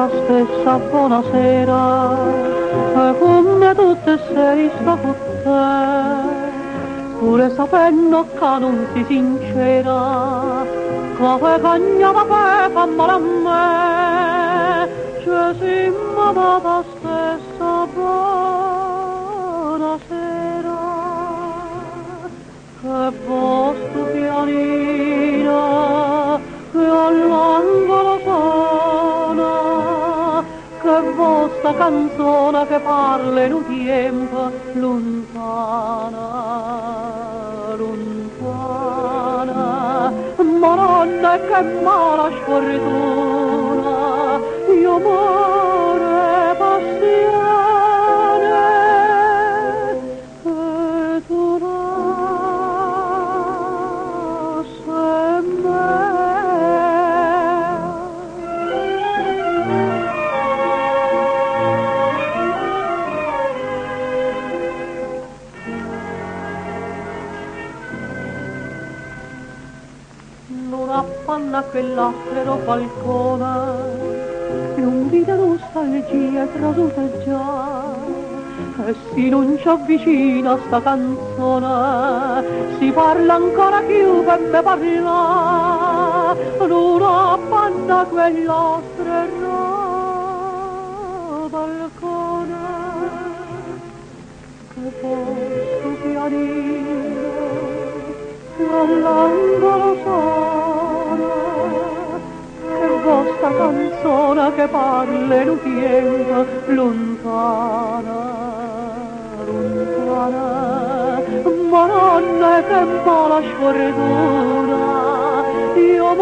questa stessa buonasera, come tutte sei sta con te, pure sapendo che non si sincera, che cagnava che fa male a me, cioè si la stessa buonasera, che vostro pianina, che all'angolo suona, che vostra canzone che parla in un tempo lontana, lontana, ma non è che mala sfortuna, io muore passione, e tu lasci me. Non appanna quell'aspero balcone, l'umida nostalgia trasuta già, e si non ci avvicina sta canzone, si parla ancora più che me parla, non appanna quell'aspero balcone, che posso pianire all'angolo sono, che vostra canzone che parla in un tempo lontana, lontana, ma non è che un po' la sfortuna, io